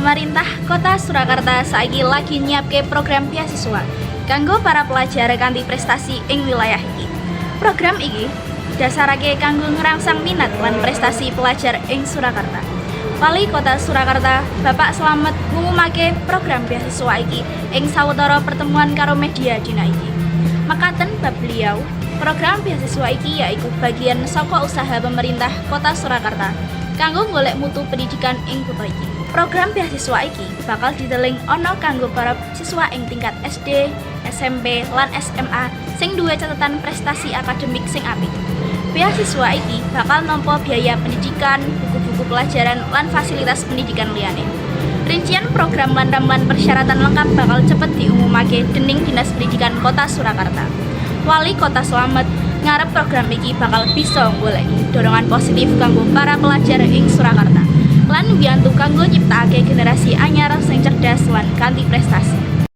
Pemerintah Kota Surakarta saiki lagi nyiapke program beasiswa kanggo para pelajar kanthi prestasi ing wilayah iki. Program iki dasarake kanggo ngerangsang minat lan prestasi pelajar ing Surakarta. Wali Kota Surakarta, Bapak Slamet ngumumake program beasiswa iki ing sawetara pertemuan karo media dina iki. Makaten bab beliau, program beasiswa iki yaiku bagian saka usaha pemerintah Kota Surakarta kanggo golek mutu pendidikan ing kutha iki. Program beasiswa iki bakal diteling ana kanggo para siswa ing tingkat SD, SMP, lan SMA sing duwe catatan prestasi akademik sing apik. Beasiswa iki bakal nampa biaya pendidikan, buku-buku pelajaran, lan fasilitas pendidikan liyane. Rincian program lan persyaratan lengkap bakal cepet diumumake dening Dinas Pendidikan Kota Surakarta. Wali Kota Slamet ngarep program iki bakal bisa goleki dorongan positif kanggo para pelajar ing Surakarta lan mbiyantu kanggo nyiptakake generasi anyar sing cerdas lan kanthi prestasi.